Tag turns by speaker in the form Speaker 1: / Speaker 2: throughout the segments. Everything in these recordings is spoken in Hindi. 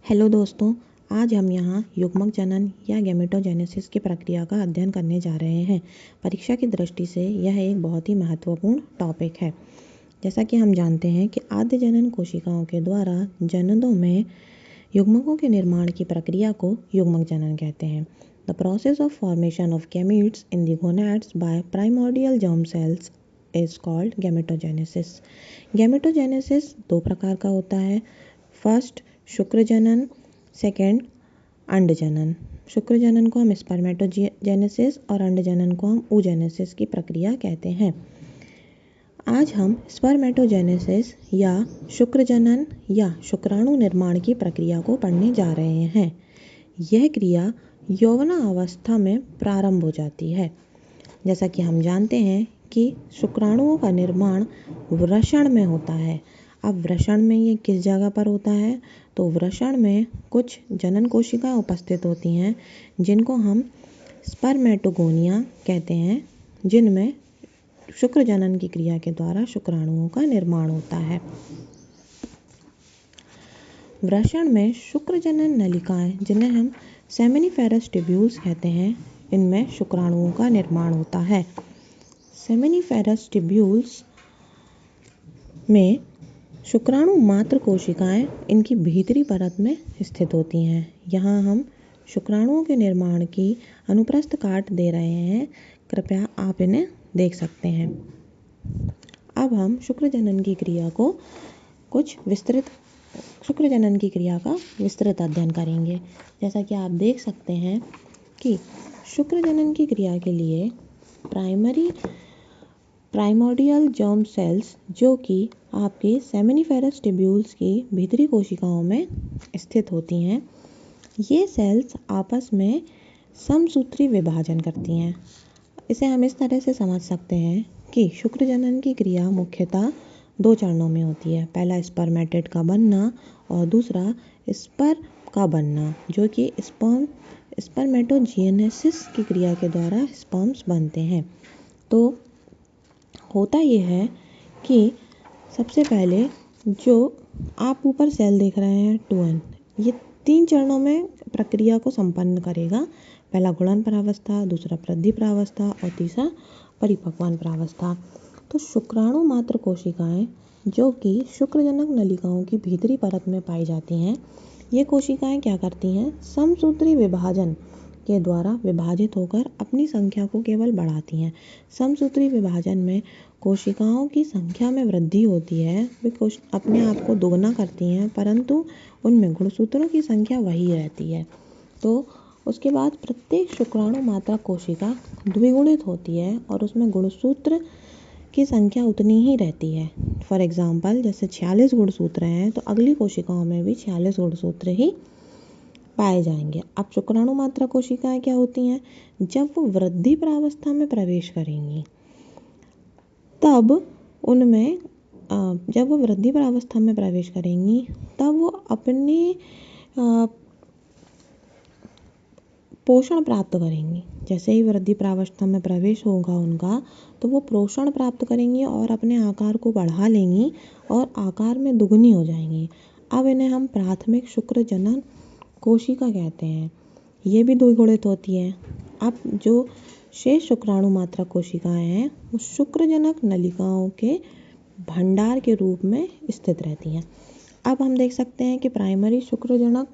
Speaker 1: हेलो दोस्तों, आज हम यहाँ युग्मक जनन या गैमेटोजेनेसिस की प्रक्रिया का अध्ययन करने जा रहे हैं। परीक्षा की दृष्टि से यह एक बहुत ही महत्वपूर्ण टॉपिक है। जैसा कि हम जानते हैं कि आद्य जनन कोशिकाओं के द्वारा जननों में युग्मकों के निर्माण की प्रक्रिया को युग्मक जनन कहते हैं। The process of formation of gametes in the gonads by primordial germ cells is called gametogenesis. Gametogenesis दो प्रकार का होता है। फर्स्ट, शुक्र जनन, सेकेंड अंड जनन। शुक्र जनन को हम स्पर्मेटोजेनेसिस और अंड जनन को हम oogenesis की प्रक्रिया कहते हैं। आज हम स्पर्मेटोजेनेसिस या शुक्र जनन या शुक्राणु निर्माण की प्रक्रिया को पढ़ने जा रहे हैं। यह क्रिया यौवनावस्था में प्रारंभ हो जाती है। जैसा कि हम जानते हैं कि शुक्राणुओं का निर्माण वृषण में होता है। अब वृषण में ये किस जगह पर होता है? तो वृषण में कुछ जनन कोशिकाएं उपस्थित होती हैं जिनको हम स्पर्मेटोगोनिया कहते हैं, जिनमें शुक्र जनन की क्रिया के द्वारा शुक्राणुओं का निर्माण होता है। वृषण में शुक्र जनन नलिकाएं, जिन्हें हम सेमिनिफेरस ट्यूब्यूल्स कहते हैं, इनमें शुक्राणुओं का निर्माण होता है। सेमिनिफेरस ट्यूब्यूल्स में शुक्राणु मात्र कोशिकाएं इनकी भीतरी परत में स्थित होती हैं। यहाँ हम शुक्राणुओं के निर्माण की अनुप्रस्थ काट दे रहे हैं, कृपया आप इन्हें देख सकते हैं। अब हम शुक्र जनन की क्रिया का विस्तृत अध्ययन करेंगे। जैसा कि आप देख सकते हैं कि शुक्र जनन की क्रिया के लिए प्राइमोर्डियल जर्म सेल्स, जो कि आपके सेमिनिफेरस ट्यूब्यूल्स की भीतरी कोशिकाओं में स्थित होती हैं, ये सेल्स आपस में समसूत्री विभाजन करती हैं। इसे हम इस तरह से समझ सकते हैं कि शुक्र जनन की क्रिया मुख्यतः दो चरणों में होती है। पहला स्पर्मेटेड का बनना और दूसरा स्पर्म का बनना, जो कि स्पर्मेटोजेनेसिस की क्रिया के द्वारा स्पर्म्स बनते हैं। तो होता यह है कि सबसे पहले जो आप ऊपर सेल देख रहे हैं 2n, ये 3 चरणों में प्रक्रिया को संपन्न करेगा। पहला गुणन प्रावस्था, दूसरा वृद्धि प्रावस्था और तीसरा परिपक्वन प्रावस्था। तो शुक्राणु मात्र कोशिकाएं, जो कि शुक्रजनक नलिकाओं की भीतरी परत में पाई जाती हैं, ये कोशिकाएं क्या करती हैं? समसूत्री विभाजन के द्वारा विभाजित होकर अपनी संख्या को केवल बढ़ाती हैं। समसूत्री विभाजन में कोशिकाओं की संख्या में वृद्धि होती है, वे अपने आप को दोगुना करती हैं, परंतु उनमें गुणसूत्रों की संख्या वही रहती है। तो उसके बाद प्रत्येक शुक्राणु मात्रक कोशिका द्विगुणित होती है और उसमें गुणसूत्र की संख्या उतनी ही रहती है। फॉर एग्जाम्पल, जैसे 46 गुणसूत्र हैं तो अगली कोशिकाओं में भी 46 गुणसूत्र ही पाए जाएंगे। अब शुक्राणु मात्रक कोशिकाएं क्या होती हैं? जब वो वृद्धि प्रावस्था में प्रवेश करेंगी, तब वो वृद्धि प्रावस्था में प्रवेश करेंगी तब वो अपने पोषण प्राप्त करेंगी। जैसे ही वृद्धि प्रावस्था में प्रवेश होगा उनका, तो वो पोषण प्राप्त करेंगी और अपने आकार को बढ़ा लेंगी और आकार में दुगनी हो जाएंगी। अब इन्हें हम प्राथमिक शुक्र जनन कोशिका कहते हैं। ये भी द्विगुणित होती है। अब जो शेष शुक्राणु मात्रक कोशिकाएं हैं, वो शुक्रजनक नलिकाओं के भंडार के रूप में स्थित रहती हैं। अब हम देख सकते हैं कि प्राइमरी शुक्रजनक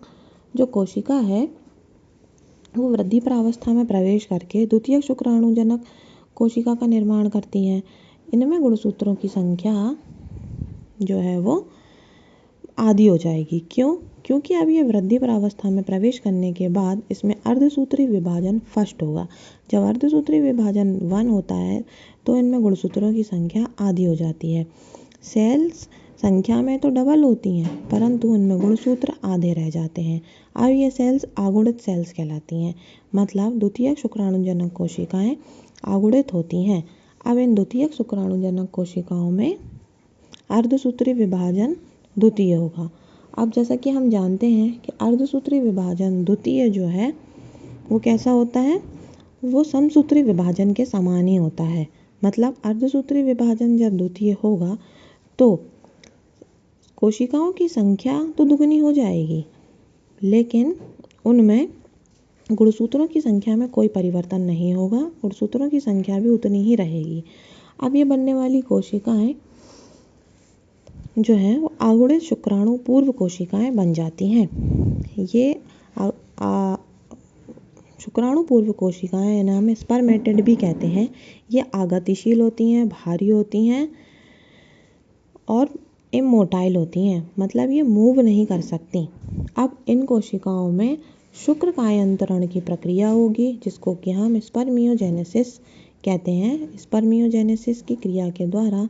Speaker 1: जो कोशिका है, वो वृद्धि प्रावस्था में प्रवेश करके द्वितीयक शुक्राणुजनक कोशिका का निर्माण करती हैं। इनमें गुणसूत्रों की संख्या जो है वो आधी हो जाएगी। क्यों? क्योंकि अब ये वृद्धि प्रावस्था में प्रवेश करने के बाद इसमें अर्धसूत्री विभाजन फर्स्ट होगा। जब अर्धसूत्री विभाजन 1 होता है तो इनमें गुणसूत्रों की संख्या आधी हो जाती है। सेल्स संख्या में तो डबल होती हैं, परंतु उनमें गुणसूत्र आधे रह जाते हैं। अब ये सेल्स आगुणित सेल्स कहलाती हैं, मतलब द्वितीयक शुक्राणुजनक कोशिकाएं आगुणित होती हैं। अब इन द्वितीयक शुक्राणुजनक कोशिकाओं में अर्धसूत्री विभाजन द्वितीय होगा। अब जैसा कि हम जानते हैं कि अर्धसूत्री विभाजन द्वितीय जो है वो कैसा होता है? वो समसूत्री विभाजन के समान ही होता है। मतलब अर्धसूत्री विभाजन जब द्वितीय होगा तो कोशिकाओं की संख्या तो दुगनी हो जाएगी, लेकिन उनमें गुणसूत्रों की संख्या में कोई परिवर्तन नहीं होगा, गुणसूत्रों की संख्या भी उतनी ही रहेगी। अब ये बनने वाली कोशिकाएं जो है वो अगुणित शुक्राणु पूर्व कोशिकाएं बन जाती हैं। ये शुक्राणु पूर्व कोशिकाएं इन्हें हम स्पर्मेटेड भी कहते हैं। ये आगतिशील होती हैं, भारी होती हैं और इमोटाइल होती हैं, मतलब ये मूव नहीं कर सकती। अब इन कोशिकाओं में शुक्र कायांतरण की प्रक्रिया होगी, जिसको कि हम स्पर्मियोजेनेसिस कहते हैं। स्पर्मियोजेनेसिस की क्रिया के द्वारा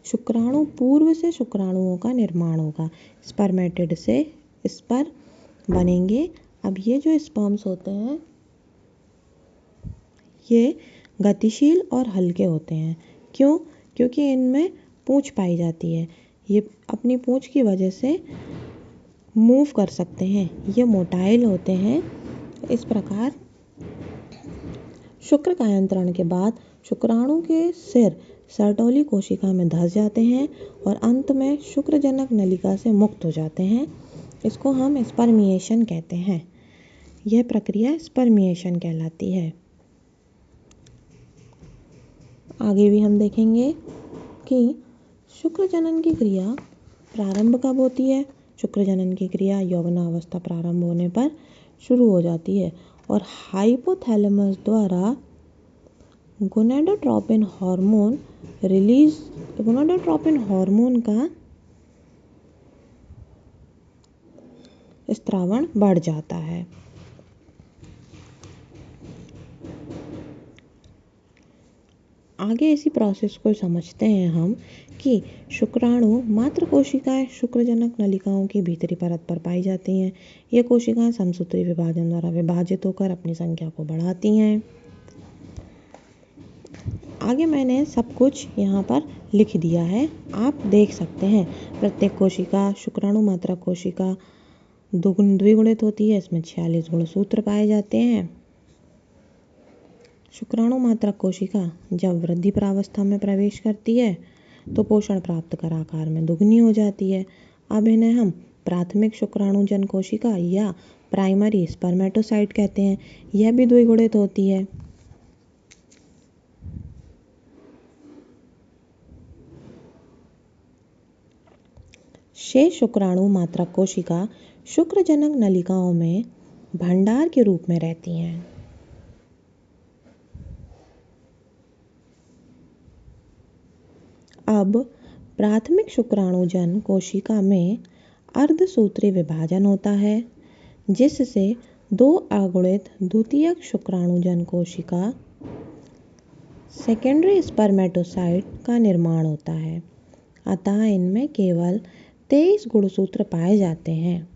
Speaker 1: शुक्राणु पूर्व से शुक्राणुओं का निर्माण होगा। स्पर्मेटिड से स्पर्म बनेंगे। अब ये जो स्पर्म्स होते हैं ये गतिशील और हल्के होते हैं। क्यों? क्योंकि इनमें पूंछ पाई जाती है। ये अपनी पूंछ की वजह से मूव कर सकते हैं। ये मोटाइल होते हैं। इस प्रकार शुक्र कायांतरण के बाद शुक्राणु के सिर सर्टोली कोशिका में धस जाते हैं और अंत में शुक्रजनक नलिका से मुक्त हो जाते हैं। इसको हम स्पर्मिएशन कहते हैं। यह प्रक्रिया स्पर्मिएशन कहलाती है। आगे भी हम देखेंगे कि शुक्रजनन की क्रिया प्रारंभ कब होती है। शुक्रजनन की क्रिया यौवनावस्था प्रारंभ होने पर शुरू हो जाती है और हाइपोथैलेमस द्वारा गोनेडोट्रोपिन हार्मोन का स्त्रावण बढ़ जाता है। आगे इसी प्रोसेस को समझते हैं हम कि शुक्राणु मात्र कोशिकाएं शुक्रजनक नलिकाओं की भीतरी परत पर पाई जाती हैं। ये कोशिकाएं समसूत्री विभाजन द्वारा विभाजित होकर अपनी संख्या को बढ़ाती हैं। आगे मैंने सब कुछ यहाँ पर लिख दिया है, आप देख सकते हैं। प्रत्येक कोशिका शुक्राणु मात्रक कोशिका द्विगुणित होती है। इसमें 46 गुणसूत्र पाए जाते हैं। शुक्राणु मात्रक कोशिका जब वृद्धि प्रावस्था में प्रवेश करती है तो पोषण प्राप्त कर आकार में दुगनी हो जाती है। अब इन्हें हम प्राथमिक शुक्राणुजन कोशिका या प्राइमरी स्पर्मेटोसाइट कहते हैं। यह भी द्विगुणित होती है। शेष शुक्राणु मात्रक कोशिका शुक्रजनक नलिकाओं में भंडार के रूप में रहती हैं। अब प्राथमिक शुक्राणुजन कोशिका में अर्धसूत्री विभाजन होता है, जिससे 2 अगुणित द्वितीयक शुक्राणुजन कोशिका सेकेंडरी स्पर्मेटोसाइट का निर्माण होता है। अतः इनमें केवल 23 गुणसूत्र पाए जाते हैं।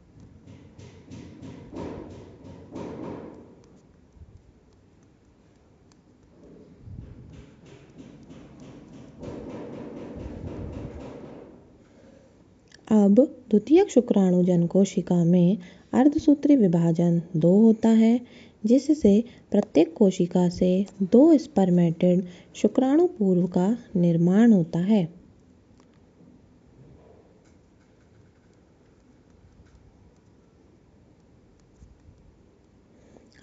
Speaker 1: अब द्वितीयक शुक्राणुजन कोशिका में अर्धसूत्री विभाजन 2 होता है, जिससे प्रत्येक कोशिका से 2 स्पर्मेटिड शुक्राणु पूर्व का निर्माण होता है।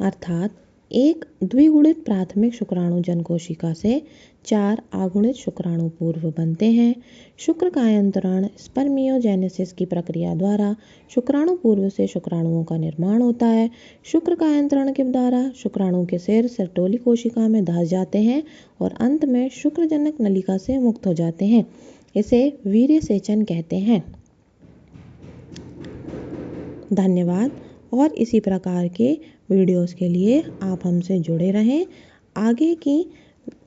Speaker 1: अर्थात एक द्विगुणित प्राथमिक शुक्राणुजन कोशिका से 4 अगुणित शुक्राणु पूर्व बनते हैं। शुक्र कायांतरण स्पर्मियोजेनेसिस की प्रक्रिया द्वारा शुक्राणु पूर्व से शुक्राणुओं का निर्माण होता है। शुक्र कायांतरण के द्वारा शुक्राणु के सिर सर्टोली कोशिका में धस जाते हैं और अंत में शुक्रजनक नलिका से मुक्त हो जाते हैं। इसे वीर्यसेचन कहते हैं। धन्यवाद। और इसी प्रकार के वीडियोस के लिए आप हमसे जुड़े रहें। आगे की